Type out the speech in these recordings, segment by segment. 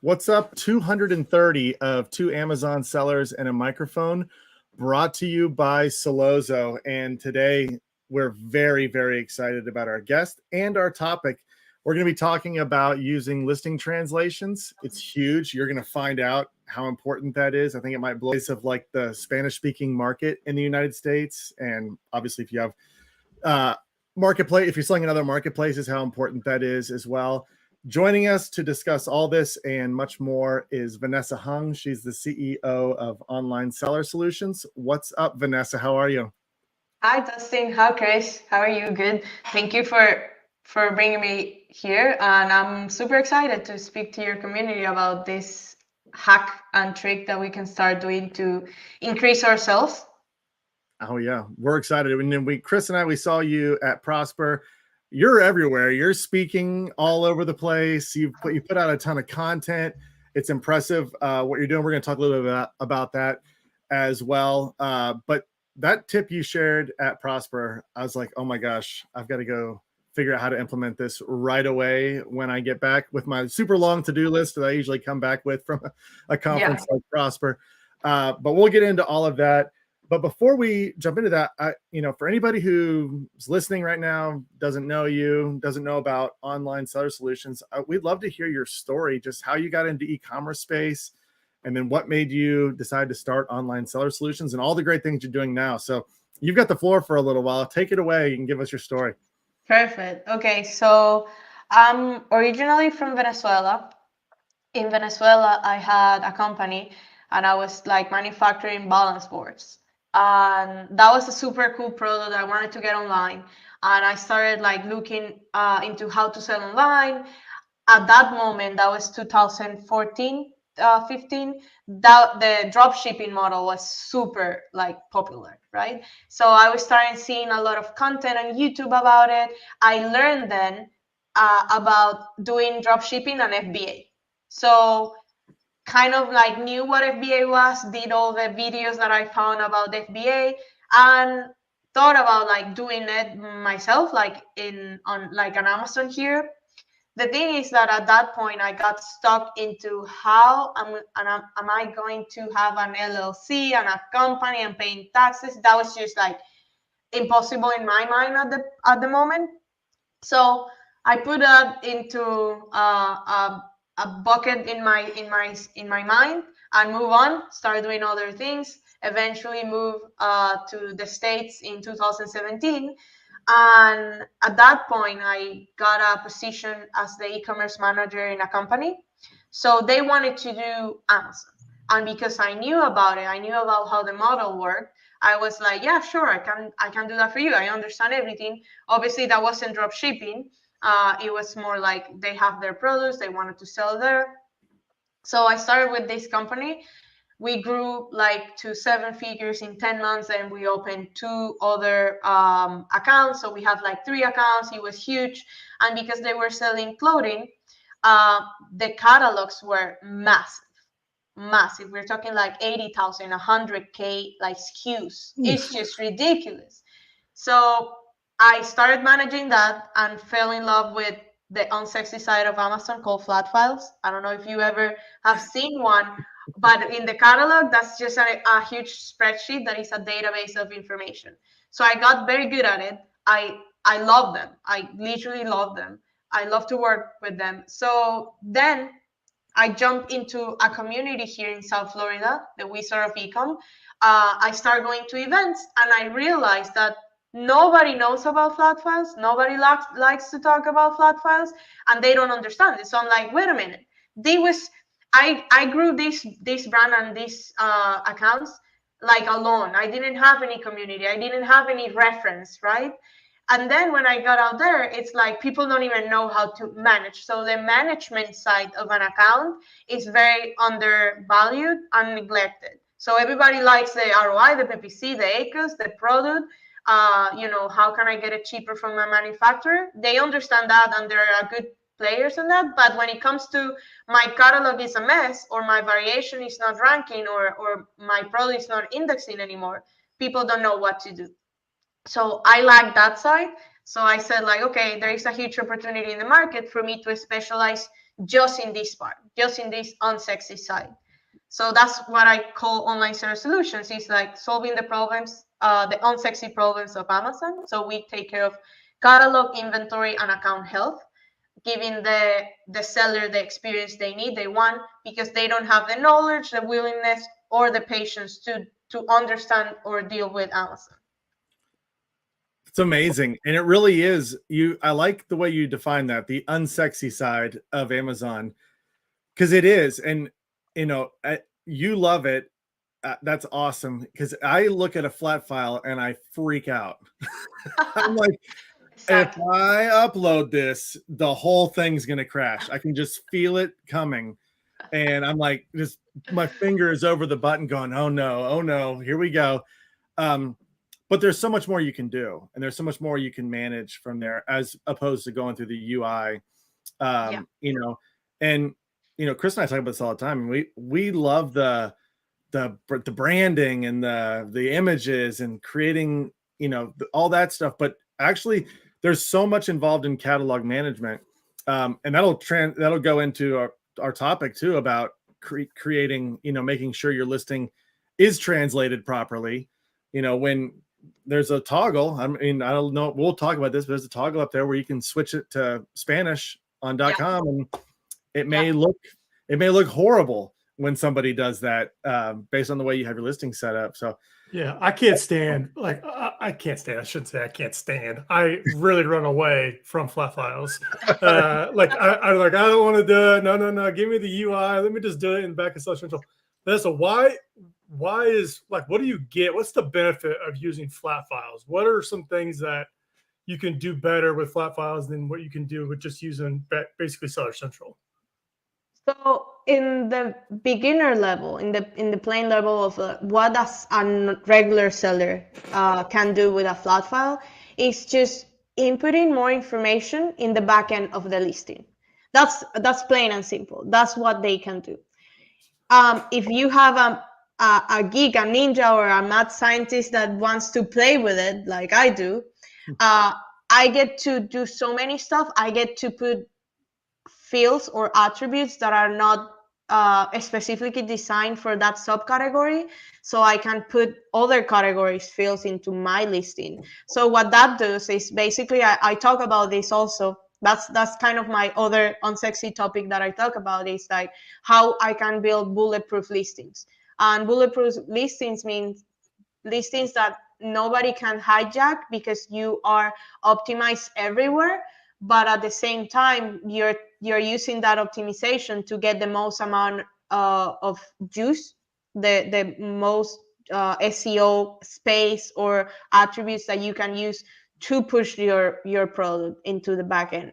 What's up? 230 of two Amazon sellers and a microphone, brought to you by Solozo. And today we're very, very excited about our guest and our topic. We're going to be talking about using listing translations. It's huge. You're going to find out how important that is. I think it might blow of like the Spanish-speaking market in the United States. And obviously, if you have marketplace, if you're selling in other marketplaces, how important that is as well. Joining us to discuss all this and much more is Vanessa Hung. She's the CEO of Online Seller Solutions. What's up, Vanessa? How are you? Hi, Dustin. Hi, Chris. How are you? Good. Thank you for bringing me here, and I'm super excited to speak to your community about this hack and trick that we can start doing to increase our sales. Oh yeah, we're excited. And then Chris and I, we saw you at Prosper. You're everywhere. You're speaking all over the place. You put out a ton of content. It's impressive what you're doing. We're going to talk a little bit about that as well. But that tip you shared at Prosper, I was like, oh my gosh, I've got to go figure out how to implement this right away when I get back with my super long to-do list that I usually come back with from a conference like Prosper. But we'll get into all of that. But before we jump into that, for anybody who's listening right now, doesn't know you, doesn't know about Online Seller Solutions, we'd love to hear your story, just how you got into e-commerce space, and then what made you decide to start Online Seller Solutions and all the great things you're doing now. So you've got the floor for a little while. Take it away. You can give us your story. Perfect. Okay, so I'm originally from Venezuela. In Venezuela, I had a company and I was like manufacturing balance boards. And that was a super cool product that I wanted to get online. And I started like looking into how to sell online. At that moment, that was 2014, 15, that the drop shipping model was super like popular, right? So I was starting seeing a lot of content on YouTube about it. I learned then about doing drop shipping and FBA. So kind of like knew what FBA was, did all the videos that I found about FBA, and thought about like doing it myself, like on like an Amazon here. The thing is that at that point I got stuck into how am I going to have an LLC and a company and paying taxes. That was just like impossible in my mind at the moment. So I put that into a bucket in my mind and move on. Start doing other things. Eventually move to the States in 2017. And at that point, I got a position as the e-commerce manager in a company. So they wanted to do Amazon. And because I knew about it, I knew about how the model worked, I was like, yeah, sure, I can do that for you. I understand everything. Obviously, that wasn't drop shipping. It was more like they have their products, they wanted to sell there. So I started with this company. We grew like to 7 figures in 10 months, and we opened 2 other accounts. So we have like 3 accounts. It was huge. And because they were selling clothing, the catalogs were massive. We're talking like 80,000, 100K like SKUs. It's just ridiculous. So I started managing that and fell in love with the unsexy side of Amazon called flat files. I don't know if you ever have seen one, but in the catalog, that's just a huge spreadsheet that is a database of information. So I got very good at it. I love them. I literally love them. I love to work with them. So then I jumped into a community here in South Florida, the Wizard of Ecom. I started going to events, and I realized that nobody knows about flat files. Nobody likes to talk about flat files, and they don't understand it. So I'm like, wait a minute. I grew this brand and these accounts like alone. I didn't have any community. I didn't have any reference, right? And then when I got out there, it's like people don't even know how to manage. So the management side of an account is very undervalued and neglected. So everybody likes the ROI, the PPC, the ACOS, the product. How can I get it cheaper from my manufacturer? They understand that, and there are good players in that. But when it comes to my catalog is a mess, or my variation is not ranking, or my product is not indexing anymore, people don't know what to do. So I like that side. So I said like, okay, there is a huge opportunity in the market for me to specialize just in this part, just in this unsexy side. So that's what I call online search solutions. It's like solving the problems, the unsexy problems of Amazon. So we take care of catalog, inventory, and account health, giving the seller the experience they need, they want, because they don't have the knowledge, the willingness, or the patience to understand or deal with Amazon. It's amazing. And it really is. I like the way you define that, the unsexy side of Amazon, because it is. And, you love it. That's awesome. Because I look at a flat file and I freak out. I'm like, Exactly. if I upload this, the whole thing's going to crash. I can just feel it coming. And I'm like, just my finger is over the button going, oh no, here we go. But there's so much more you can do, and there's so much more you can manage from there as opposed to going through the UI. Yeah. And Chris and I talk about this all the time. We love the branding and the images and creating, all that stuff. But actually, there's so much involved in catalog management, and that'll go into our topic too about creating, making sure your listing is translated properly. When there's a toggle, I mean, I don't know, we'll talk about this, but there's a toggle up there where you can switch it to Spanish on .com, and it may look horrible when somebody does that, based on the way you have your listing set up. So yeah, I can't stand, like, I can't stand, I shouldn't say I can't stand. I really run away from flat files. Like, I don't want to do it. No. Give me the UI. Let me just do it in the back of Seller Central. Vanessa, why is, like, what do you get? What's the benefit of using flat files? What are some things that you can do better with flat files than what you can do with just using basically Seller Central? So in the beginner level, in the plain level of what does a regular seller can do with a flat file, is just inputting more information in the back end of the listing. That's plain and simple. That's what they can do. If you have a geek, a ninja, or a mad scientist that wants to play with it, like I do, I get to do so many stuff. I get to put fields or attributes that are not specifically designed for that subcategory, so I can put other categories fields into my listing. So what that does is basically, I talk about this also. That's kind of my other unsexy topic that I talk about, is like how I can build bulletproof listings. And bulletproof listings means listings that nobody can hijack because you are optimized everywhere, but at the same time you're using that optimization to get the most amount of juice, the most SEO space or attributes that you can use to push your product into the back end.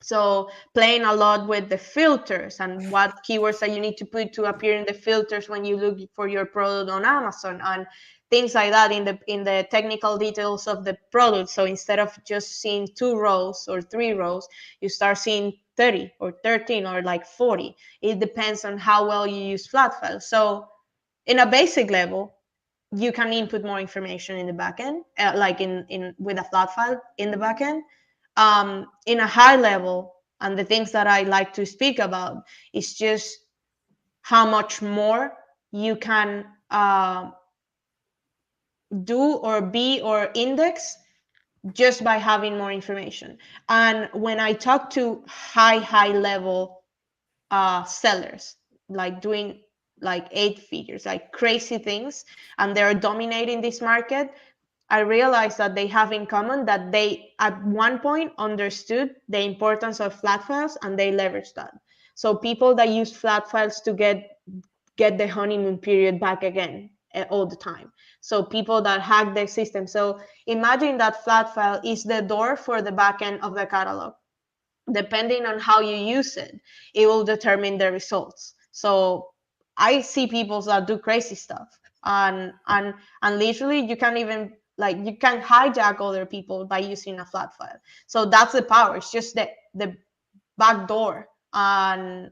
So playing a lot with the filters and what keywords that you need to put to appear in the filters when you look for your product on Amazon, and things like that in the technical details of the product. So instead of just seeing 2 rows or 3 rows, you start seeing 30 or 13 or like 40. It depends on how well you use flat files. So in a basic level, you can input more information in the backend, like in with a flat file in the backend. In a high level, and the things that I like to speak about is just how much more you can do or be or index just by having more information. And when I talk to high level sellers, like doing like 8 figures, like crazy things, and they're dominating this market, I realized that they have in common that they at one point understood the importance of flat files and they leveraged that. So people that use flat files to get the honeymoon period back again all the time. So people that hack the system. So imagine that flat file is the door for the back end of the catalog. Depending on how you use it, it will determine the results. So I see people that do crazy stuff, and literally you can even, like, you can hijack other people by using a flat file. So that's the power. It's just the back door. And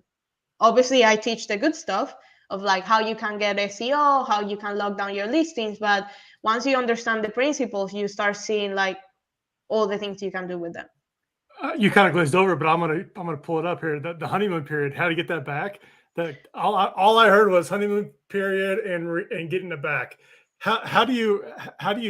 obviously I teach the good stuff of like how you can get SEO, how you can lock down your listings. But once you understand the principles, you start seeing like all the things you can do with them. You kind of glazed over, but I'm gonna pull it up here. The honeymoon period, how to get that back. All I heard was honeymoon period and getting it back. How do you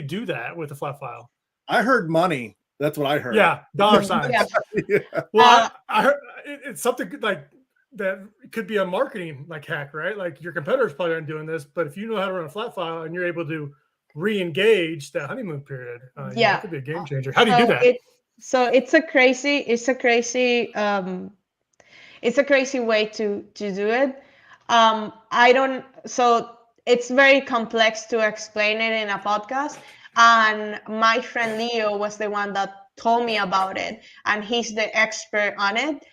do that with a flat file? I heard money. That's what I heard. Yeah, dollar signs. Yeah. Yeah. Well, I heard it's something like that. Could be a marketing like hack, right? Like your competitors probably aren't doing this, but if you know how to run a flat file and you're able to re-engage that honeymoon period, Yeah. it could be a game changer. How do you do that? It's a crazy way to do it. So it's very complex to explain it in a podcast. And my friend Leo was the one that told me about it, and he's the expert on it.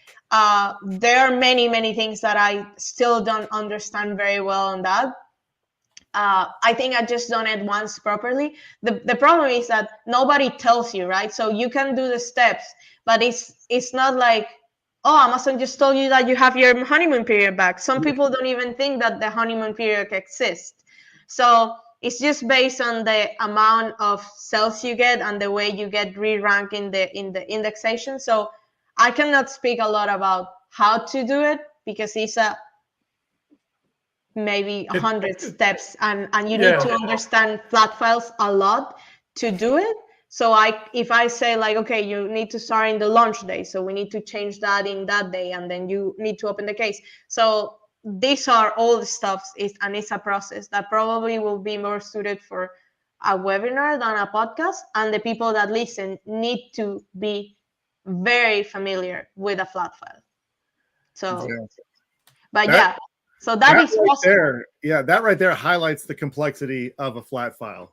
There are many things that I still don't understand very well on that. I think I just done it once properly. The problem is that nobody tells you, right? So you can do the steps, but it's not like, oh, Amazon just told you that you have your honeymoon period back. Some people don't even think that the honeymoon period exists. So it's just based on the amount of sales you get and the way you get re-ranked in the indexation. So I cannot speak a lot about how to do it because it's maybe 100 steps and you need to understand flat files a lot to do it. So if I say like, okay, you need to start in the launch day, so we need to change that in that day, and then you need to open the case. So these are all the stuff, and it's a process that probably will be more suited for a webinar than a podcast, and the people that listen need to be very familiar with a flat file. So, but yeah. So that is right possible. there. Yeah, that right there highlights the complexity of a flat file.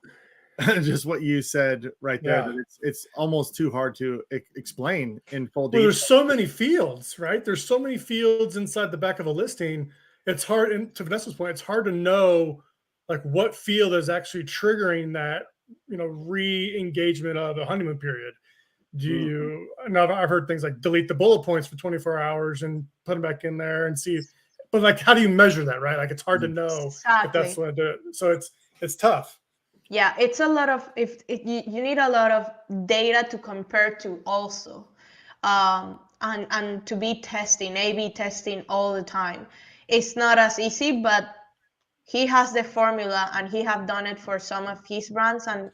Just what you said right there. That it's almost too hard to explain in full detail. There's so many fields, right? There's so many fields inside the back of a listing. It's hard, and to Vanessa's point, it's hard to know like what field is actually triggering that, re-engagement of a honeymoon period. Do you? Now I've heard things like delete the bullet points for 24 hours and put them back in there and see. But like, how do you measure that, right? Like, it's hard to know if that's what to do. So it's tough. Yeah, it's a lot of you need a lot of data to compare to also, and to be testing, A/B testing all the time. It's not as easy, but he has the formula, and he have done it for some of his brands and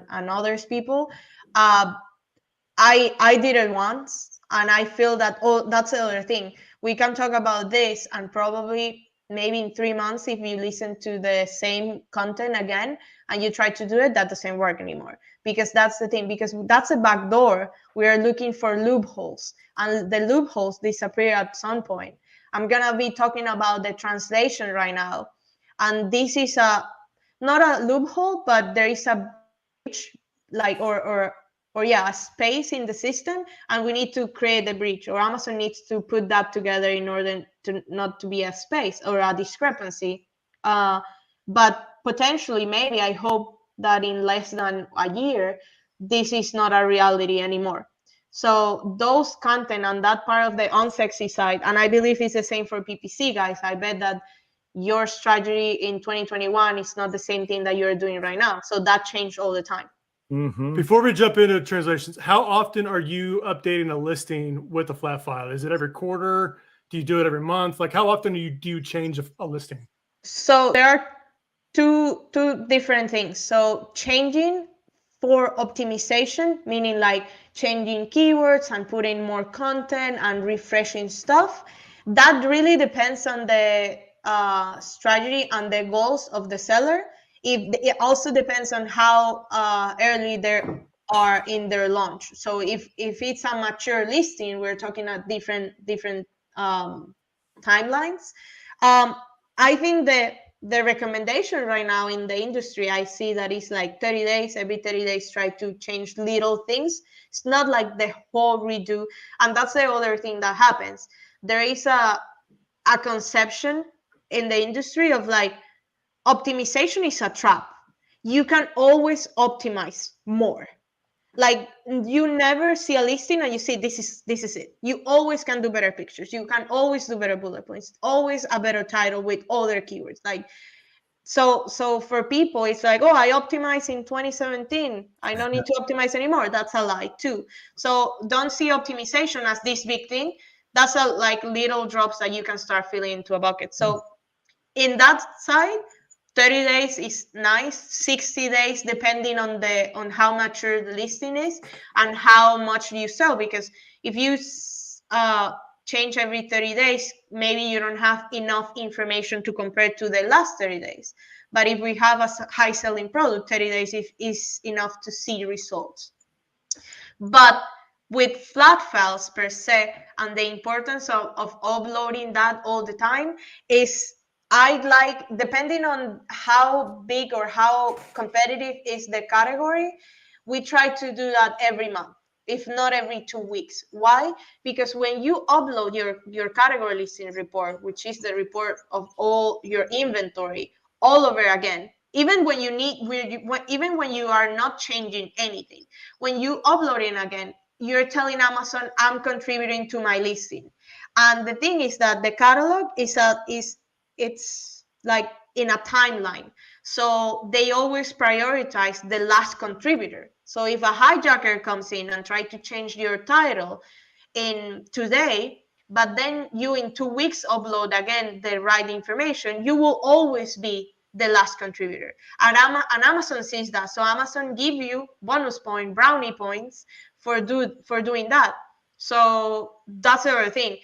others people. I did it once, and I feel that that's the other thing. We can talk about this, and probably maybe in 3 months, if you listen to the same content again and you try to do it, that doesn't work anymore. Because that's the thing, because that's a back door. We are looking for loopholes, and the loopholes disappear at some point. I'm gonna be talking about the translation right now, and this is not a loophole, but there is a bridge, like a space in the system, and we need to create a bridge, or Amazon needs to put that together in order to not to be a space or a discrepancy. But potentially, maybe, I hope that in less than a year, this is not a reality anymore. So those content on that part of the unsexy side, and I believe it's the same for PPC, guys. I bet that your strategy in 2021 is not the same thing that you're doing right now. So that changed all the time. Mm-hmm. Before we jump into translations, how often are you updating a listing with a flat file? Is it every quarter? Do you do it every month? Like, how often do you change a listing? So there are two different things. So changing for optimization, meaning like changing keywords and putting more content and refreshing stuff. That really depends on the strategy and the goals of the seller. It also depends on how early they are in their launch. So if it's a mature listing, we're talking at different timelines. I think the recommendation right now in the industry, I see that it's like 30 days, every 30 days, try to change little things. It's not like the whole redo. And that's the other thing that happens. There is a conception in the industry of like, optimization is a trap. You can always optimize more. Like, you never see a listing and you see this is it. You always can do better pictures. You can always do better bullet points. Always a better title with other keywords. Like, So for people, it's like, oh, I optimized in 2017. I don't need to optimize anymore. That's a lie too. So don't see optimization as this big thing. That's a like little drops that you can start filling into a bucket. So in that side, 30 days is nice. 60 days, depending on how mature the listing is and how much you sell. Because if you change every 30 days, maybe you don't have enough information to compare to the last 30 days. But if we have a high selling product, 30 days is enough to see results. But with flat files per se, and the importance of uploading that all the time is, I'd like, depending on how big or how competitive is the category, we try to do that every month, if not every 2 weeks. Why? Because when you upload your category listing report, which is the report of all your inventory, all over again, even when even when you are not changing anything, when you upload it again, you're telling Amazon, I'm contributing to my listing. And the thing is that the catalog it's like in a timeline. So they always prioritize the last contributor. So if a hijacker comes in and try to change your title in today, but then you in 2 weeks upload again the right information, you will always be the last contributor. And Amazon sees that. So Amazon give you bonus point, brownie points for doing that. So that's the other thing.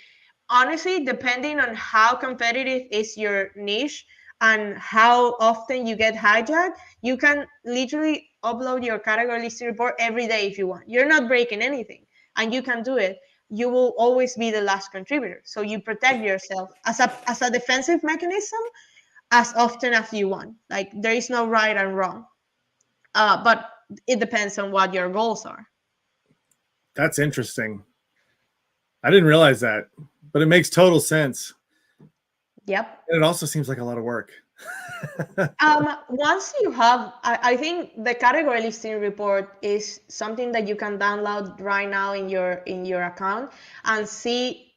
Honestly, depending on how competitive is your niche and how often you get hijacked, you can literally upload your category listing report every day if you want. You're not breaking anything, and you can do it. You will always be the last contributor. So you protect yourself as a defensive mechanism as often as you want. Like, there is no right and wrong, but it depends on what your goals are. That's interesting. I didn't realize that, but it makes total sense. Yep. And it also seems like a lot of work. Once you have, I think the category listing report is something that you can download right now in your account and see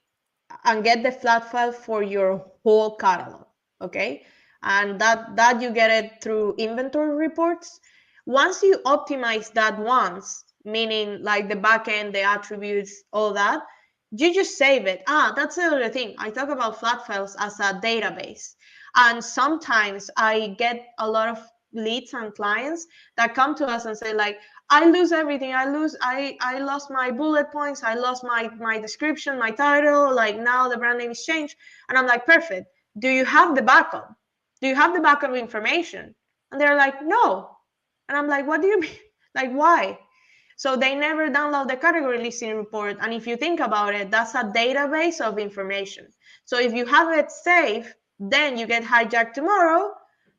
and get the flat file for your whole catalog. Okay, and that you get it through inventory reports. Once you optimize that once, meaning like the backend, the attributes, all that, you just save it. That's the other thing. I talk about flat files as a database. And sometimes I get a lot of leads and clients that come to us and say, like, I lose everything. I lost my bullet points. I lost my description, my title. Like, now the brand name is changed. And I'm like, perfect. Do you have the backup? Do you have the backup information? And they're like, no. And I'm like, what do you mean? Like, why? So they never download the category listing report. And if you think about it, that's a database of information. So if you have it saved, then you get hijacked tomorrow,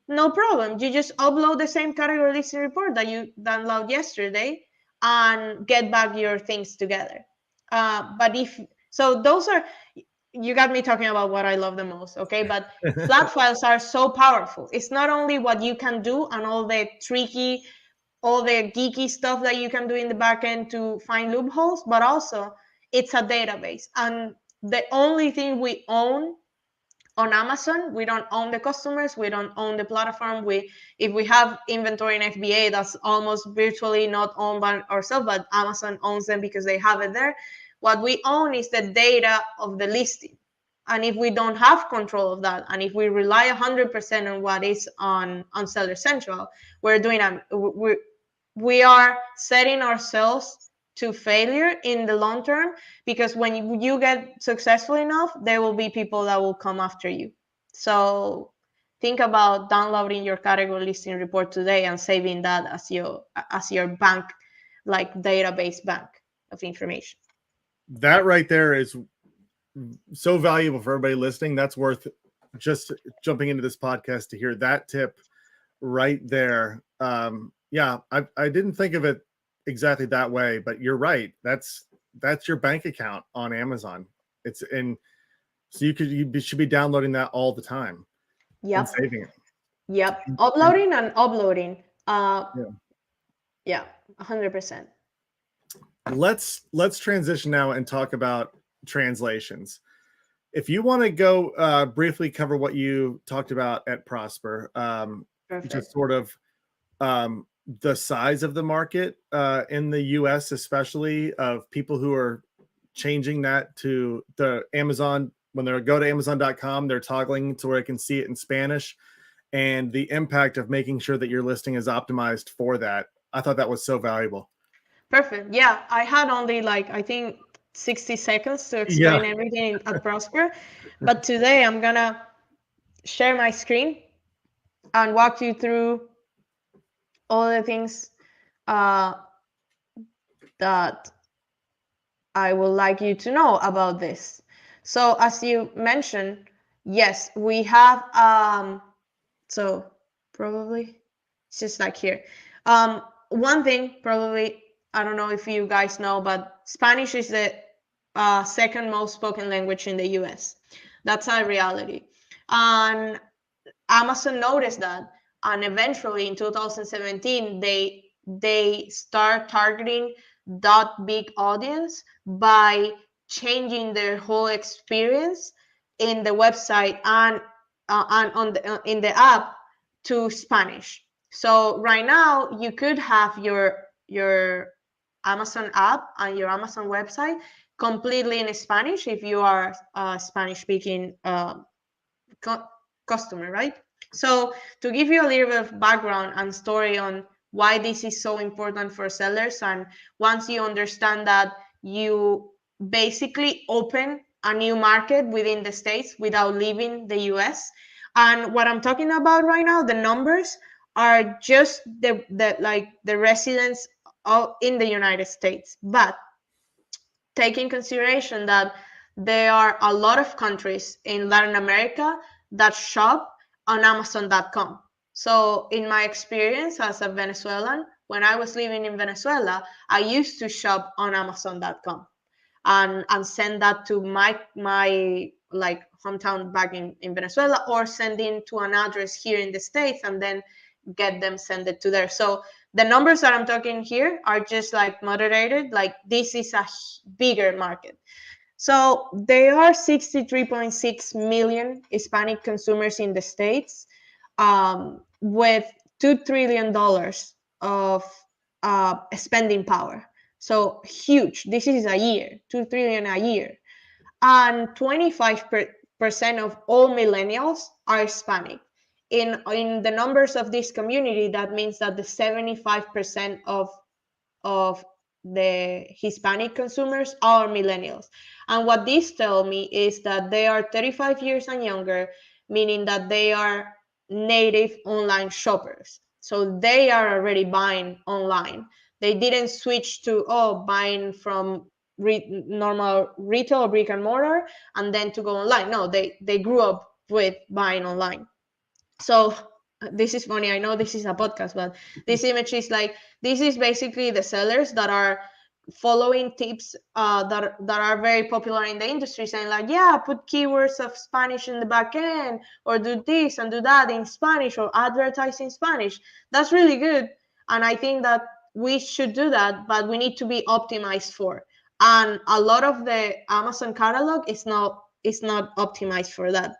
no problem. You just upload the same category listing report that you downloaded yesterday and get back your things together. But those are, you got me talking about what I love the most, okay? But flat files are so powerful. It's not only what you can do and all the geeky stuff that you can do in the backend to find loopholes, but also it's a database. And the only thing we own on Amazon, we don't own the customers, we don't own the platform. If we have inventory in FBA, that's almost virtually not owned by ourselves, but Amazon owns them because they have it there. What we own is the data of the listing. And if we don't have control of that, and if we rely 100% on what is on Seller Central, we are setting ourselves to failure in the long term, because when you get successful enough, there will be people that will come after you. So think about downloading your category listing report today and saving that as your bank, like database bank of information. That right there is so valuable for everybody listening. That's worth just jumping into this podcast to hear that tip right there. Yeah, I didn't think of it exactly that way, but you're right. That's your bank account on Amazon. So you should be downloading that all the time. Yep. And saving it. Yep. Uploading and uploading. Yeah, 100%. Let's transition now and talk about translations. If you want to go briefly cover what you talked about at Prosper, Perfect. just sort of the size of the market in the US, especially of people who are changing that to the Amazon. When they go to Amazon.com, they're toggling to where I can see it in Spanish, and the impact of making sure that your listing is optimized for that. I thought that was so valuable. Perfect. Yeah, I had only like, I think 60 seconds to explain everything at Prosper, but today I'm gonna share my screen and walk you through all the things that I would like you to know about this. So as you mentioned, yes, we have, so probably it's just like here. One thing probably, I don't know if you guys know, but Spanish is the second most spoken language in the US. That's a reality. And Amazon noticed that, and eventually in 2017, they start targeting that big audience by changing their whole experience in the website and on the in the app to Spanish. So right now you could have your Amazon app and your Amazon website completely in Spanish if you are a Spanish speaking customer, right? So to give you a little bit of background and story on why this is so important for sellers, and once you understand that, you basically open a new market within the States without leaving the US. And what I'm talking about right now, the numbers are just the residents in the United States, but take in consideration that there are a lot of countries in Latin America that shop on Amazon.com. So in my experience as a Venezuelan, when I was living in Venezuela, I used to shop on Amazon.com and send that to my like hometown back in Venezuela, or sending to an address here in the States and then get them send it to there. So the numbers that I'm talking here are just like moderated, like this is a bigger market. So there are 63.6 million Hispanic consumers in the States, with $2 trillion of spending power. So huge. This is a year, 2 trillion a year. And 25% of all millennials are Hispanic. In the numbers of this community, that means that the 75% of the Hispanic consumers are millennials. And what this tells me is that they are 35 years and younger, meaning that they are native online shoppers. So they are already buying online. They didn't switch to buying from normal retail, brick and mortar, and then to go online. No, they grew up with buying online. So this is funny. I know this is a podcast, but this image is like, this is basically the sellers that are following tips that are very popular in the industry, saying like, yeah, put keywords of Spanish in the back end, or do this and do that in Spanish, or advertise in Spanish. That's really good. And I think that we should do that, but we need to be optimized for. And a lot of the Amazon catalog is not optimized for that.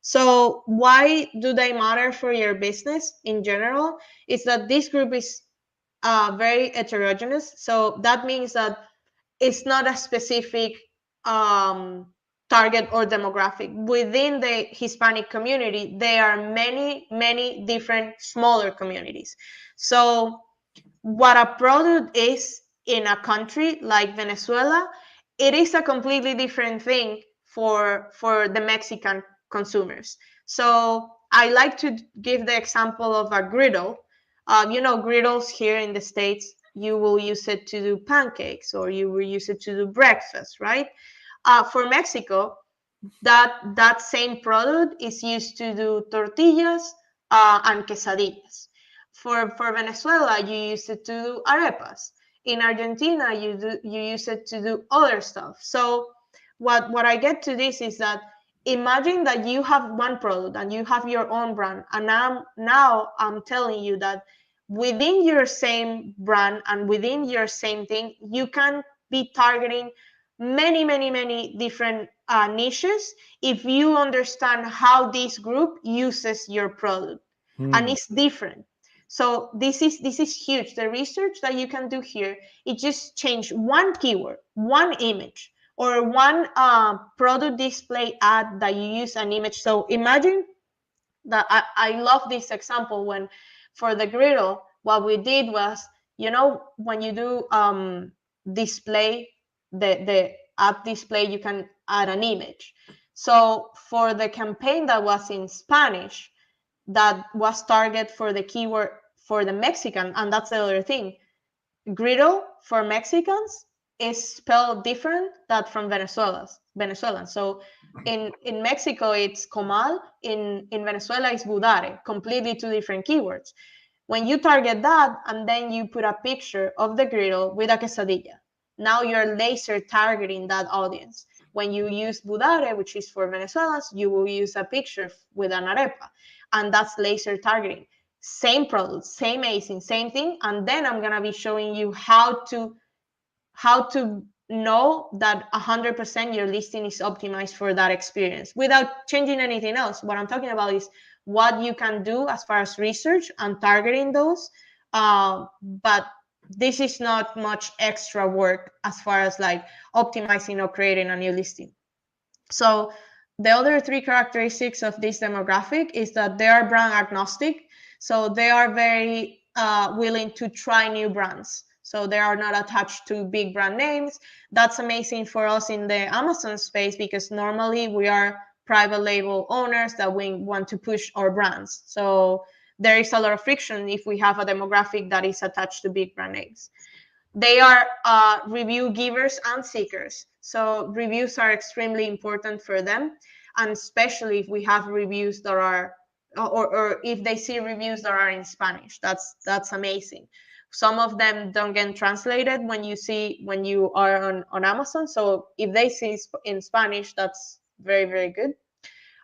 So why do they matter for your business in general? Is that this group is very heterogeneous. So that means that it's not a specific target or demographic. Within the Hispanic community, there are many, many different smaller communities. So what a product is in a country like Venezuela, it is a completely different thing for the Mexican consumers. So I like to give the example of a griddle. Griddles here in the States, you will use it to do pancakes, or you will use it to do breakfast, right? For Mexico, that same product is used to do tortillas and quesadillas. For Venezuela, you use it to do arepas. In Argentina, you use it to do other stuff. So what I get to this is that, imagine that you have one product and you have your own brand, and now I'm telling you that within your same brand and within your same thing, you can be targeting many different niches if you understand how this group uses your product. And it's different. So this is huge. The research that you can do here, it just change one keyword, one image, or one product display ad that you use an image. So imagine that I love this example when for the griddle, what we did was, you know, when you do display, the app display, you can add an image. So for the campaign that was in Spanish, that was target for the keyword for the Mexican, and that's the other thing. Griddle for Mexicans is spelled different than from Venezuelan. So in Mexico it's comal, in Venezuela it's budare, completely two different keywords. When you target that and then you put a picture of the griddle with a quesadilla, now you're laser targeting that audience. When you use budare, which is for Venezuelans, you will use a picture with an arepa, and that's laser targeting. Same product, same ASIN, same thing. And then I'm gonna be showing you how to know that 100% your listing is optimized for that experience without changing anything else. What I'm talking about is what you can do as far as research and targeting those. But this is not much extra work as far as like optimizing or creating a new listing. So the other three characteristics of this demographic is that they are brand agnostic. So they are very willing to try new brands. So they are not attached to big brand names. That's amazing for us in the Amazon space because normally we are private label owners that we want to push our brands. So there is a lot of friction if we have a demographic that is attached to big brand names. They are review givers and seekers. So reviews are extremely important for them. And especially if we have reviews that are, or if they see reviews that are in Spanish, that's amazing. Some of them don't get translated when you are on Amazon. So if they see in Spanish, that's very good.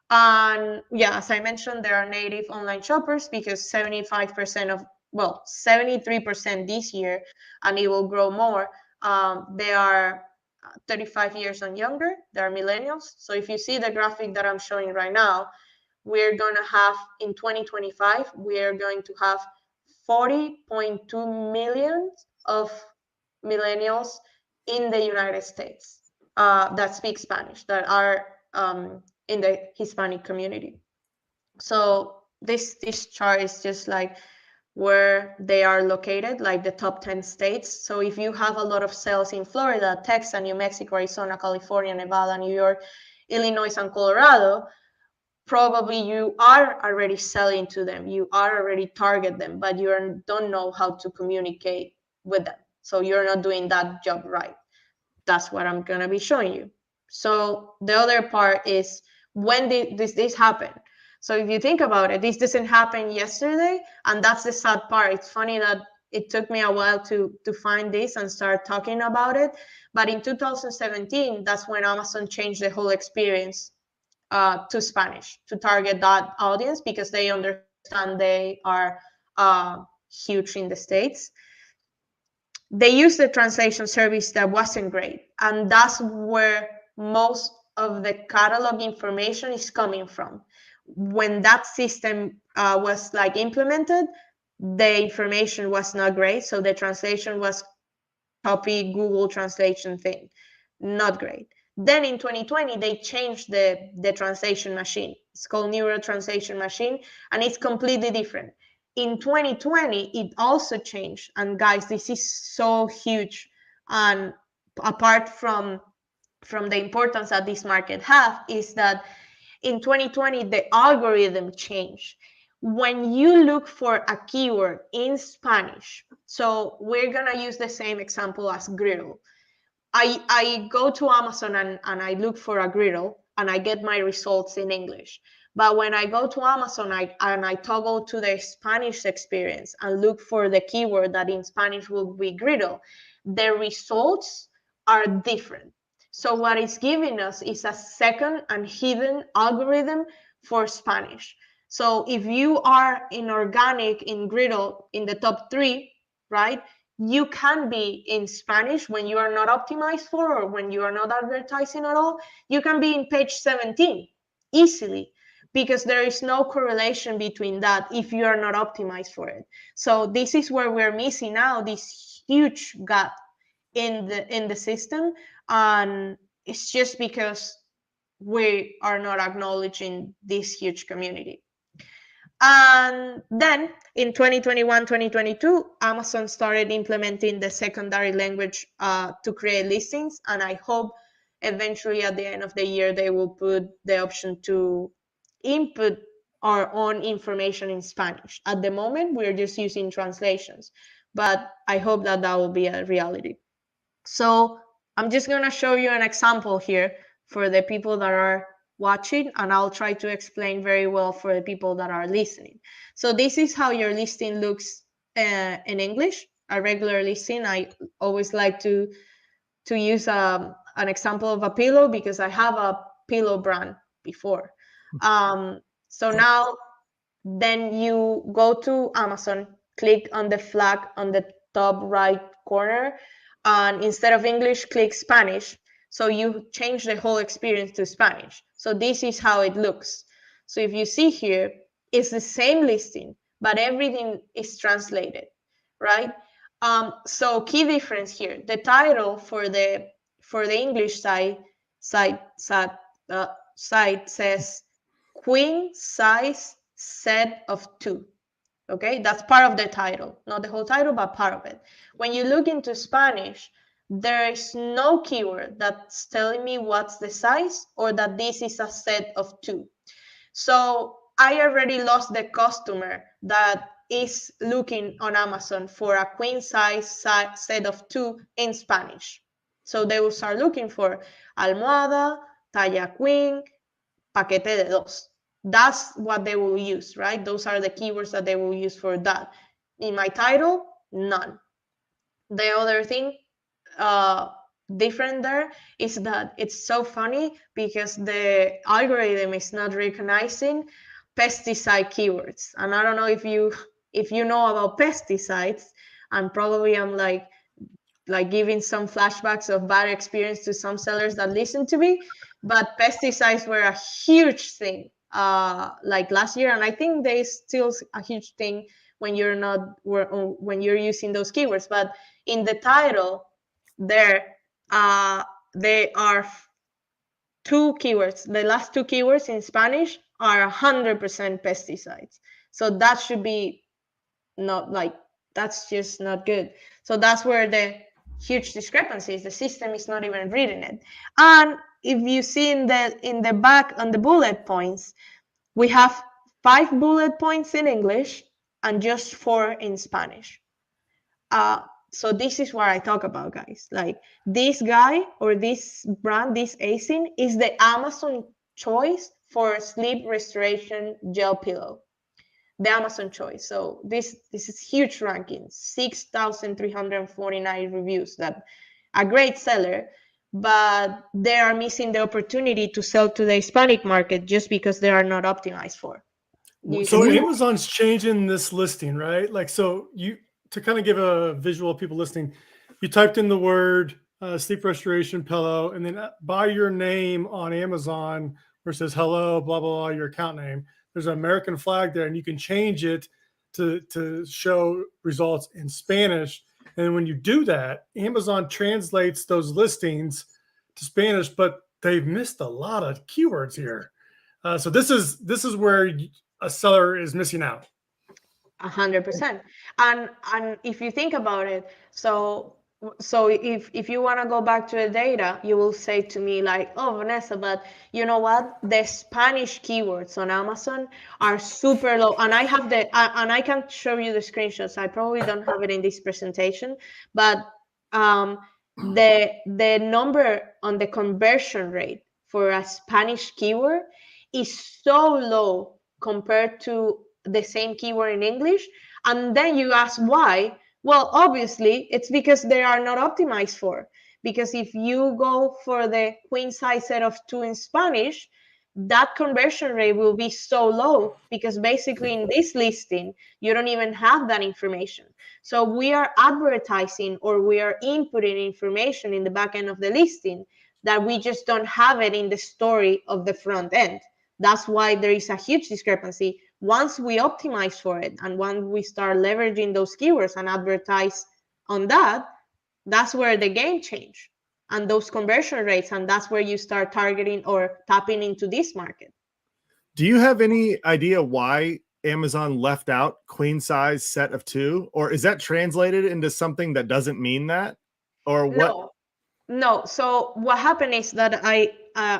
And yeah, as I mentioned, there are native online shoppers because 75% of, well, 73% this year, and it will grow more. They are 35 years and younger. They're millennials. So if you see the graphic that I'm showing right now, we're going to have in 2025, we're going to have 40.2 million of millennials in the United States that speak Spanish, that are in the Hispanic community. So this chart is just like where they are located, like the top 10 states. So if you have a lot of sales in Florida, Texas, New Mexico, Arizona, California, Nevada, New York, Illinois, and Colorado, probably you are already selling to them, you are already target them, but you don't know how to communicate with them. So you're not doing that job right. That's what I'm gonna be showing you. So the other part is, when did this happen? So if you think about it, this doesn't happen yesterday, and that's the sad part. It's funny that it took me a while to find this and start talking about it. But in 2017, that's when Amazon changed the whole experience to Spanish, to target that audience, because they understand they are huge in the States. They used the translation service that wasn't great, and that's where most of the catalog information is coming from. When that system was like implemented, the information was not great, so the translation was copy Google translation thing, not great. Then in 2020, they changed the translation machine. It's called Neural Translation Machine, and it's completely different. In 2020, it also changed. And guys, this is so huge. And apart from the importance that this market have, is that in 2020, the algorithm changed. When you look for a keyword in Spanish, so we're gonna use the same example as griddle. I go to Amazon and I look for a griddle and I get my results in English. But when I go to Amazon and I toggle to the Spanish experience and look for the keyword that in Spanish will be griddle, the results are different. So what it's giving us is a second and hidden algorithm for Spanish. So if you are in organic in griddle in the top 3, right, you can be in Spanish when you are not optimized for, or when you are not advertising at all. You can be in page 17 easily, because there is no correlation between that if you are not optimized for it. So this is where we're missing out this huge gap in the system, and it's just because we are not acknowledging this huge community. And then in 2021, 2022, Amazon started implementing the secondary language to create listings. And I hope eventually at the end of the year, they will put the option to input our own information in Spanish. At the moment, we're just using translations, but I hope that that will be a reality. So I'm just going to show you an example here for the people that are watching, and I'll try to explain very well for the people that are listening. So this is how your listing looks in English, a regular listing. I always like to use an example of a pillow, because I have a pillow brand before. So now, then you go to Amazon, click on the flag on the top right corner, and instead of English, click Spanish. So you change the whole experience to Spanish. So this is how it looks. So if you see here, it's the same listing, but everything is translated, right? So key difference here: the title for the English side says queen size set of 2. Okay, that's part of the title, not the whole title, but part of it. When you look into Spanish, there is no keyword that's telling me what's the size, or that this is a set of 2. So I already lost the customer that is looking on Amazon for a queen size set of 2 in Spanish. So they will start looking for almohada, talla queen, paquete de 2. That's what they will use, right? Those are the keywords that they will use for that. In my title, none. The other thing different there is that it's so funny, because the algorithm is not recognizing pesticide keywords. And I don't know if you know about pesticides, and probably I'm like giving some flashbacks of bad experience to some sellers that listen to me, but pesticides were a huge thing like last year, and I think they still a huge thing when you're using those keywords. But in the title there are 2 keywords. The last 2 keywords in Spanish are 100% pesticides. So that should be not that's just not good. So that's where the huge discrepancy is. The system is not even reading it. And if you see in the back on the bullet points, we have 5 bullet points in English and just 4 in Spanish. So this is what I talk about, guys. Like, this guy or this brand, this ASIN, is the Amazon choice for sleep restoration gel pillow. The Amazon choice. So this is huge ranking, 6,349 reviews. That a great seller, but they are missing the opportunity to sell to the Hispanic market just because they are not optimized for. So Amazon's changing this listing, right? Like, so to kind of give a visual of people listening, you typed in the word sleep restoration pillow, and then by your name on Amazon where it says hello, blah, blah, blah, your account name, there's an American flag there, and you can change it to show results in Spanish. And when you do that, Amazon translates those listings to Spanish, but they've missed a lot of keywords here. So this is where a seller is missing out. 100%. And if you think about it, so if you want to go back to the data, you will say to me like, oh, Vanessa, but you know what? The Spanish keywords on Amazon are super low. And I have and I can show you the screenshots. I probably don't have it in this presentation, but the number on the conversion rate for a Spanish keyword is so low compared to the same keyword in English. And then you ask why? Well, obviously it's because they are not optimized for. Because if you go for the queen size set of 2 in Spanish, that conversion rate will be so low because basically in this listing, you don't even have that information. So we are advertising or we are inputting information in the back end of the listing that we just don't have it in the story of the front end. That's why there is a huge discrepancy. Once we optimize for it and once we start leveraging those keywords and advertise on that, that's where the game change and those conversion rates, and that's where you start targeting or tapping into this market. Do you have any idea why Amazon left out queen size set of 2, or is that translated into something that doesn't mean that, or what? No. So what happened is that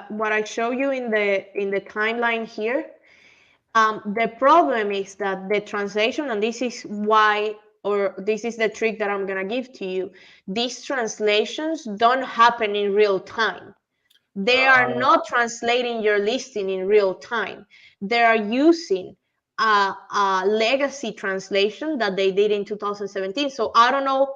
what I show you in the timeline here, the problem is that the translation, and this is why, or this is the trick that I'm gonna give to you, these translations don't happen in real time. They are not translating your listing in real time. They are using a legacy translation that they did in 2017. So I don't know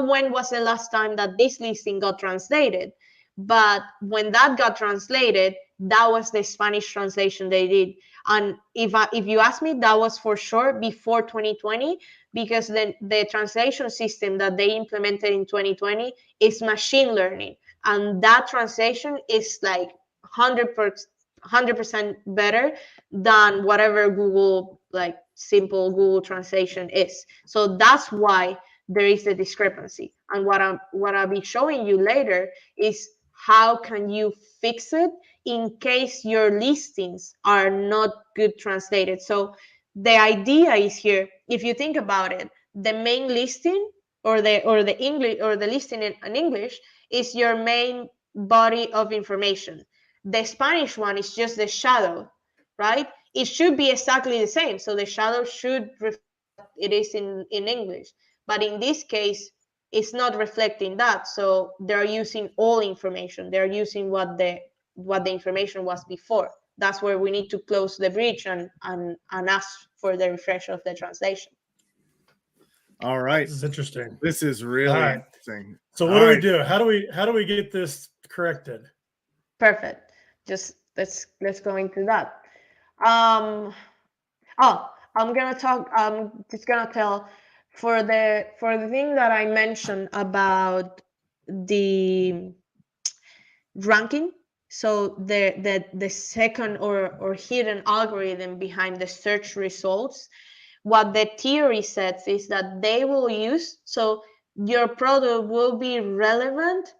when was the last time that this listing got translated, but when that got translated, that was the Spanish translation they did. And if you ask me, that was for sure before 2020, because the translation system that they implemented in 2020 is machine learning. And that translation is like 100% better than whatever Google, like simple Google translation is. So that's why there is a discrepancy. And what I'll be showing you later is how can you fix it in case your listings are not good translated. So the idea is here, if you think about it, the main listing or the English or the listing in English is your main body of information. The Spanish one is just the shadow, right? It should be exactly the same. So the shadow should reflect it is in English. But in this case, it's not reflecting that. So they're using all information. They're using what the information was before. That's where we need to close the bridge and ask for the refresh of the translation. All right. This is interesting. This is really interesting. So what do we do? How do we get this corrected? Perfect. Just let's go into that. I'm just gonna tell for the thing that I mentioned about the ranking. So the second or hidden algorithm behind the search results, what the theory says is that they will use, so your product will be relevant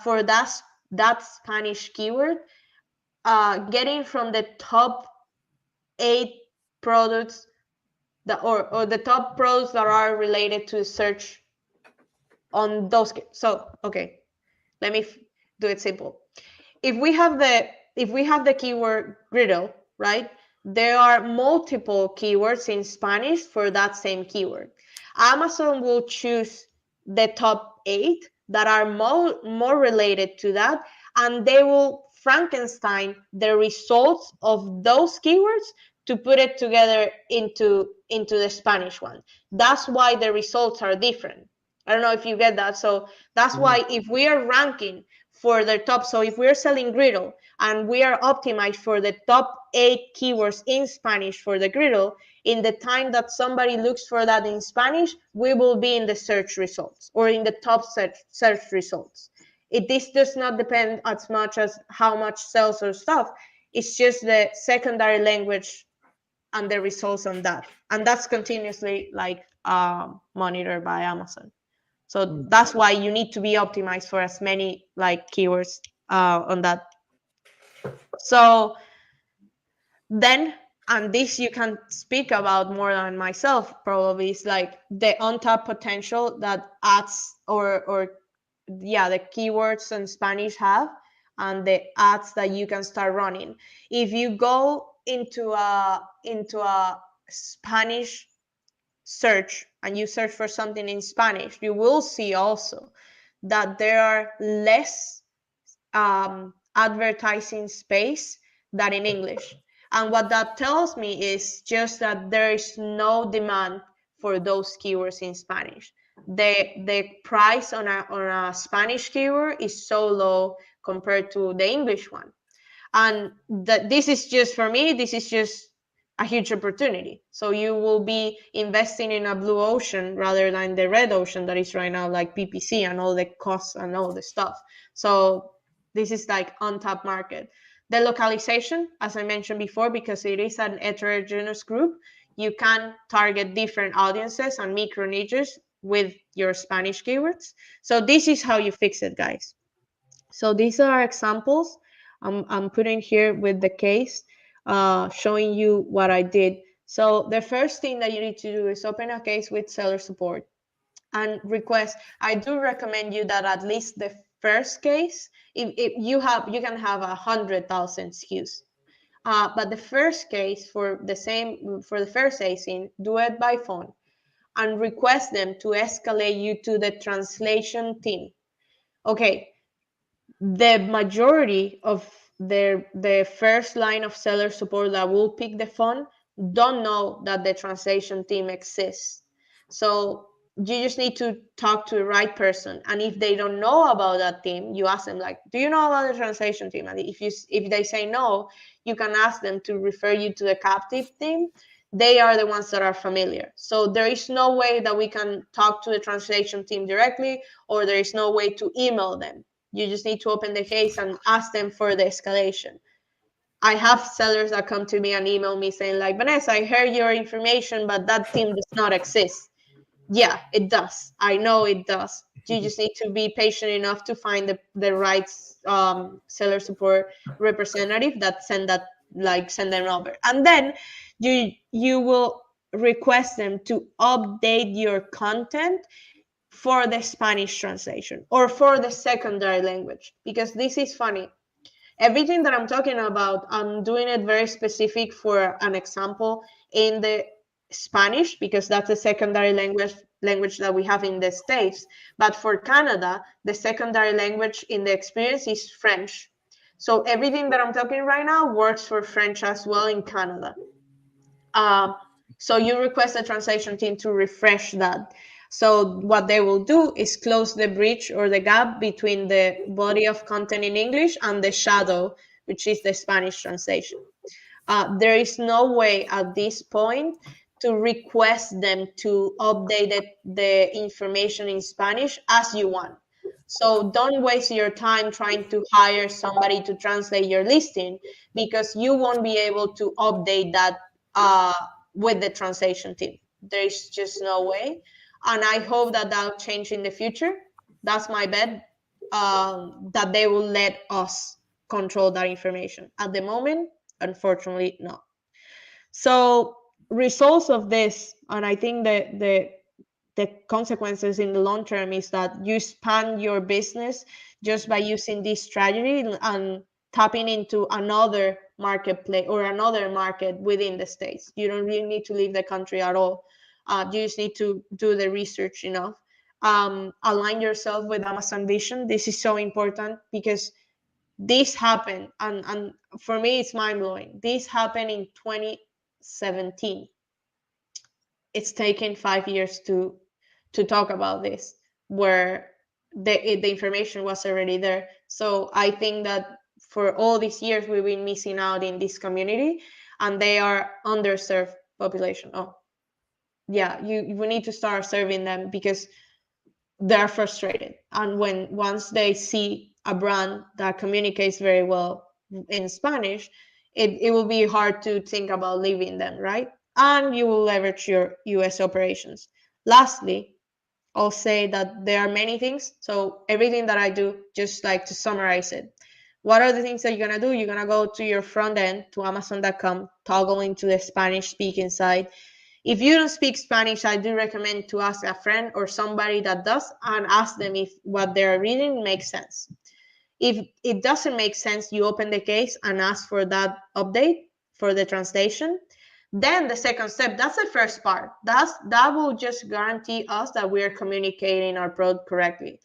for that Spanish keyword, getting from the top 8 products or the top products that are related to search on those. So okay, let me do it simple. If we have the keyword griddle, right? There are multiple keywords in Spanish for that same keyword. Amazon will choose the top 8 that are more related to that, and they will Frankenstein the results of those keywords to put it together into the Spanish one. That's why the results are different. I don't know if you get that. So that's why if we are ranking for the top, so if we're selling griddle and we are optimized for the top 8 keywords in Spanish for the griddle, in the time that somebody looks for that in Spanish, we will be in the search results or in the top search results. This does not depend as much as how much sells or stuff. It's just the secondary language and the results on that. And that's continuously like monitored by Amazon. So that's why you need to be optimized for as many like keywords on that. So then, and this you can speak about more than myself probably, is like the untapped potential that ads or the keywords in Spanish have, and the ads that you can start running. If you go into a Spanish search and you search for something in Spanish, you will see also that there are less advertising space than in English. And what that tells me is just that there is no demand for those keywords in Spanish. The price on a Spanish keyword is so low compared to the English one. And that this is just, for me, this is just a huge opportunity. So you will be investing in a blue ocean rather than the red ocean that is right now, like PPC and all the costs and all the stuff. So this is like untapped market. The localization, as I mentioned before, because it is an heterogeneous group, you can target different audiences and micro niches with your Spanish keywords. So this is how you fix it, guys. So these are examples I'm putting here with the case, showing you what I did. So the first thing that you need to do is open a case with seller support and request. I do recommend you that at least the first case, if you can have 100,000 SKUs. But the first case for the first ASIN, do it by phone and request them to escalate you to the translation team. Okay, the majority of the first line of seller support that will pick the phone don't know that the translation team exists. So you just need to talk to the right person. And if they don't know about that team, you ask them, like, do you know about the translation team? And if they say no, you can ask them to refer you to the captive team. They are the ones that are familiar. So there is no way that we can talk to the translation team directly, or there is no way to email them. You just need to open the case and ask them for the escalation. I have sellers that come to me and email me saying, like, Vanessa, I heard your information, but that team does not exist. Yeah, it does. I know it does. You just need to be patient enough to find the right seller support representative that send them over. And then you will request them to update your content for the Spanish translation or for the secondary language, because this is funny. Everything that I'm talking about, I'm doing it very specific for an example in the Spanish, because that's the secondary language that we have in the States. But for Canada, the secondary language in the experience is French. So everything that I'm talking right now works for French as well in Canada. So you request the translation team to refresh that. So what they will do is close the bridge or the gap between the body of content in English and the shadow, which is the Spanish translation. There is no way at this point to request them to update the information in Spanish as you want. So don't waste your time trying to hire somebody to translate your listing, because you won't be able to update that with the translation team. There's just no way. And I hope that will change in the future. That's my bet, that they will let us control that information. At the moment, unfortunately, no. So results of this, and I think that the consequences in the long term is that you expand your business just by using this strategy and tapping into another marketplace or another market within the States. You don't really need to leave the country at all. You just need to do the research enough. Align yourself with Amazon Vision. This is so important because this happened, and for me, it's mind-blowing. This happened in 2017. It's taken 5 years to talk about this, where the information was already there. So I think that for all these years, we've been missing out in this community, and they are underserved population. Oh, yeah, we need to start serving them because they're frustrated. And once they see a brand that communicates very well in Spanish, it will be hard to think about leaving them, right? And you will leverage your US operations. Lastly, I'll say that there are many things. So everything that I do, just like to summarize it. What are the things that you're going to do? You're going to go to your front end, to Amazon.com, toggle into the Spanish speaking side. If you don't speak Spanish, I do recommend to ask a friend or somebody that does, and ask them if what they're reading makes sense. If it doesn't make sense, you open the case and ask for that update for the translation. Then the second step, that's the first part. That will just guarantee us that we are communicating our product correctly.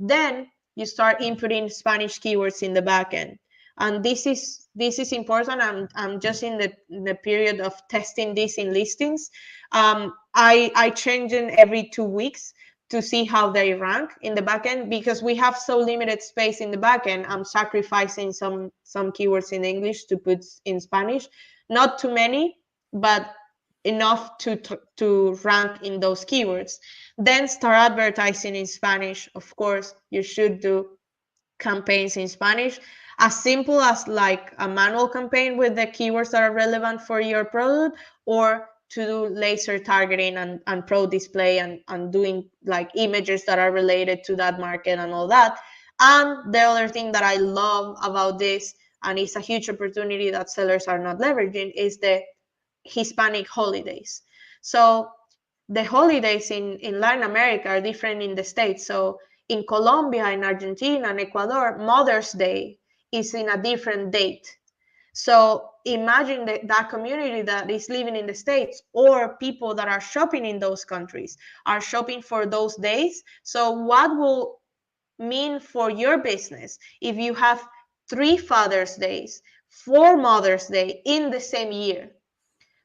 Then you start inputting Spanish keywords in the back end. And this is important. I'm just in the period of testing this in listings. I change it every 2 weeks to see how they rank in the backend, because we have so limited space in the backend. I'm sacrificing some keywords in English to put in Spanish, not too many, but enough to rank in those keywords. Then start advertising in Spanish. Of course, you should do campaigns in Spanish, as simple as like a manual campaign with the keywords that are relevant for your product, or to do laser targeting and pro display and doing like images that are related to that market and all that. And the other thing that I love about this, and it's a huge opportunity that sellers are not leveraging, is the Hispanic holidays. So the holidays in Latin America are different in the States. So in Colombia, in Argentina, and Ecuador, Mother's Day is in a different date. So imagine that community that is living in the States, or people that are shopping in those countries are shopping for those days. So what will mean for your business if you have 3 Father's Days, 4 Mother's Day in the same year?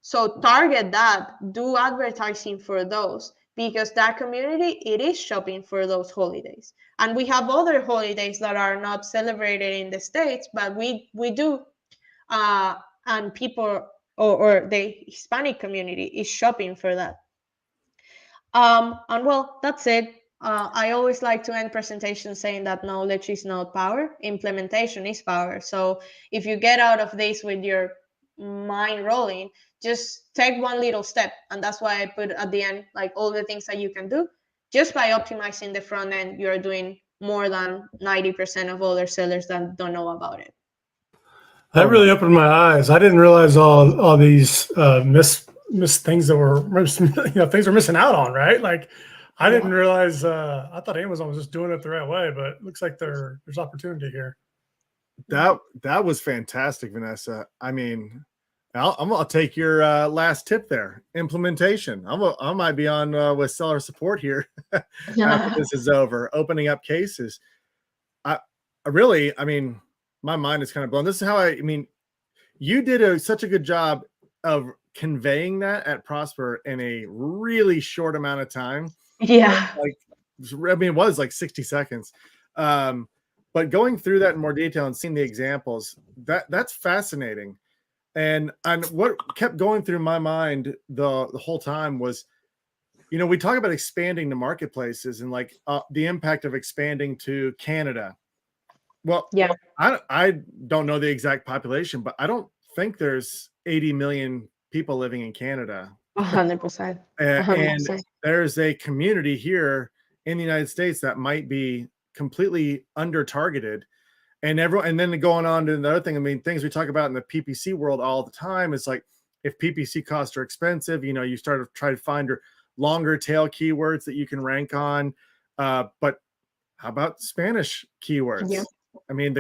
So target that, do advertising for those, because that community, it is shopping for those holidays. And we have other holidays that are not celebrated in the States, but we do. And people or the Hispanic community is shopping for that. And well, that's it. I always like to end presentations saying that knowledge is not power, implementation is power. So if you get out of this with your mind rolling, just take one little step. And that's why I put at the end, like, all the things that you can do. Just by optimizing the front end, you're doing more than 90% of other sellers that don't know about it. That really opened my eyes. I didn't realize all these miss things that were things we're missing out on, right? Like, I didn't realize. I thought Amazon was just doing it the right way, but it looks like there's opportunity here. That was fantastic, Vanessa. I mean, I'll take your last tip there. Implementation. I might be on with seller support here after this is over. Opening up cases. I mean, my mind is kind of blown. This is how I mean, you did such a good job of conveying that at Prosper in a really short amount of time. Yeah. It was like 60 seconds. But going through that in more detail and seeing the examples, that's fascinating. And what kept going through my mind the whole time was, we talk about expanding to marketplaces and like the impact of expanding to Canada. Well, yeah, I don't know the exact population, but I don't think there's 80 million people living in Canada. 100%. And there's a community here in the United States that might be completely under targeted. And then going on to the other thing, I mean, things we talk about in the PPC world all the time is like, if PPC costs are expensive, you start to try to find longer tail keywords that you can rank on. But how about Spanish keywords? Yeah. I mean,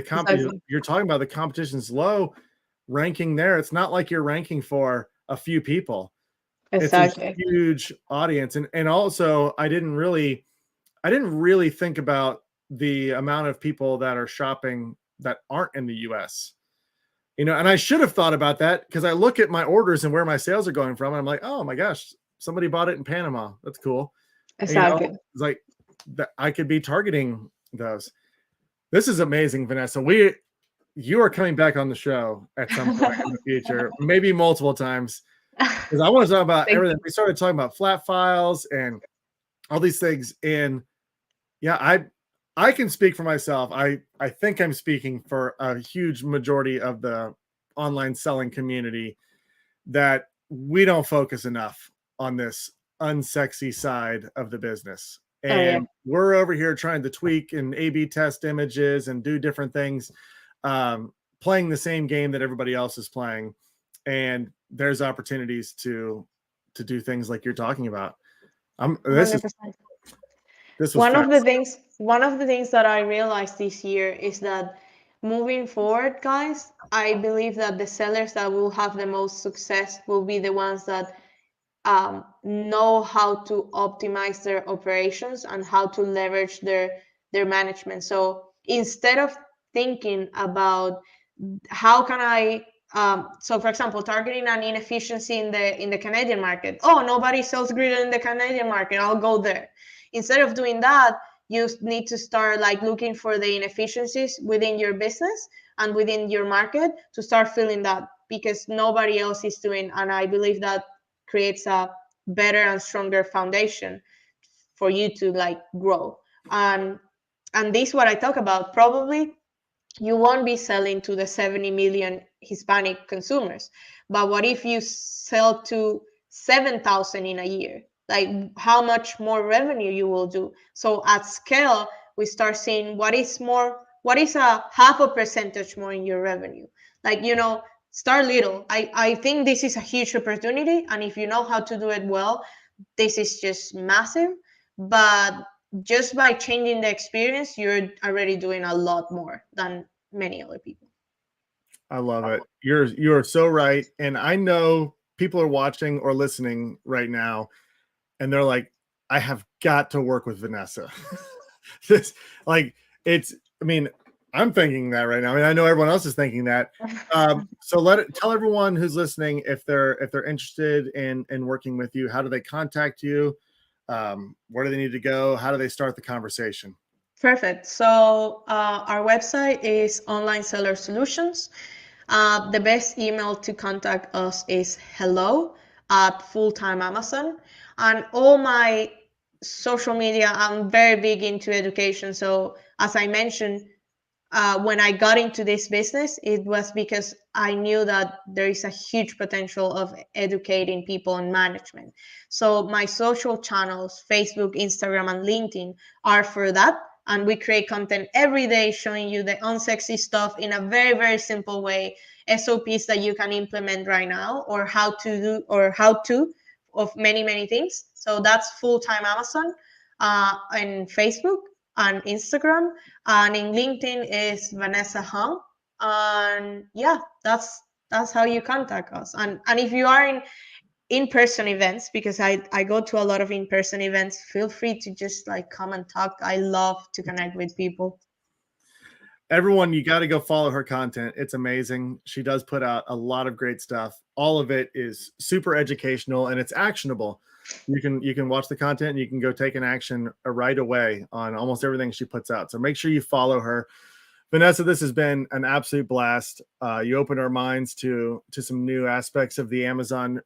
you're talking about the competition's low, ranking there. It's not like you're ranking for a few people. Exactly. It's a huge audience. And also I didn't really think about the amount of people that are shopping that aren't in the US. And I should have thought about that, because I look at my orders and where my sales are going from, and I'm like, oh my gosh, somebody bought it in Panama. That's cool. Exactly. It's like that I could be targeting those. This is amazing, Vanessa. You are coming back on the show at some point in the future, maybe multiple times, because I want to talk about everything. We started talking about flat files and all these things. And yeah, I can speak for myself. I think I'm speaking for a huge majority of the online selling community that we don't focus enough on this unsexy side of the business. And we're over here trying to tweak and A/B test images and do different things, playing the same game that everybody else is playing. And there's opportunities to do things like you're talking about. One of the things that I realized this year is that moving forward, guys, I believe that the sellers that will have the most success will be the ones that know how to optimize their operations and how to leverage their management. So instead of thinking about how can I so for example, targeting an inefficiency in the Canadian market. Oh, nobody sells griddle in the Canadian market, I'll go there. Instead of doing that, you need to start like looking for the inefficiencies within your business and within your market to start filling that, because nobody else is doing. And I believe that creates a better and stronger foundation for you to like grow. And this is what I talk about. Probably you won't be selling to the 70 million Hispanic consumers, but what if you sell to 7,000 in a year? Like how much more revenue you will do. So at scale, we start seeing what is a half a percentage more in your revenue. Like, start little. I think this is a huge opportunity, and if you know how to do it well, this is just massive. But just by changing the experience, you're already doing a lot more than many other people. I love it. You're so right. And I know people are watching or listening right now, and they're like, I have got to work with Vanessa. I'm thinking that right now. I mean, I know everyone else is thinking that. So tell everyone who's listening, if they're interested in working with you, how do they contact you? Where do they need to go? How do they start the conversation? Perfect. So our website is Online Seller Solutions. The best email to contact us is hello@fulltimeamazon. And all my social media, I'm very big into education. So as I mentioned, when I got into this business, it was because I knew that there is a huge potential of educating people in management. So my social channels, Facebook, Instagram, and LinkedIn, are for that. And we create content every day showing you the unsexy stuff in a very, very simple way, SOPs that you can implement right now, or how to of many, many things. So that's Full-Time Amazon in Facebook and Instagram. And in LinkedIn is Vanessa Hung. And yeah, that's how you contact us. And if you are in-person events, because I go to a lot of in-person events, feel free to just like come and talk. I love to connect with people. Everyone, you got to go follow her content. It's amazing. She does put out a lot of great stuff. All of it is super educational and it's actionable. You can watch the content and you can go take an action right away on almost everything she puts out. So make sure you follow her. Vanessa, this has been an absolute blast. You opened our minds to some new aspects of the Amazon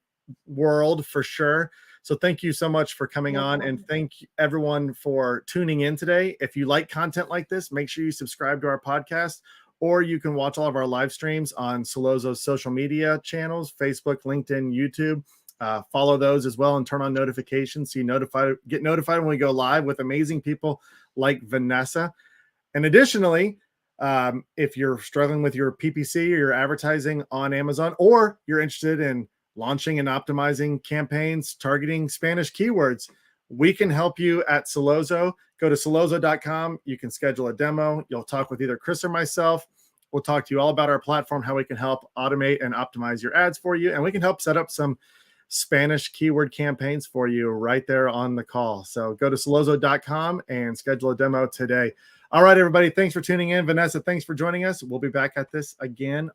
world for sure. So thank you so much for coming on, and thank everyone for tuning in today. If you like content like this, make sure you subscribe to our podcast, or you can watch all of our live streams on Solozo's social media channels, Facebook, LinkedIn, YouTube. Follow those as well and turn on notifications so you get notified when we go live with amazing people like Vanessa. And additionally, if you're struggling with your PPC or your advertising on Amazon, or you're interested in launching and optimizing campaigns targeting Spanish keywords, we can help you at Solozo. Go to solozo.com. You can schedule a demo. You'll talk with either Chris or myself. We'll talk to you all about our platform, how we can help automate and optimize your ads for you, and we can help set up some Spanish keyword campaigns for you right there on the call. So go to solozo.com and schedule a demo today. All right, everybody. Thanks for tuning in. Vanessa, thanks for joining us. We'll be back at this again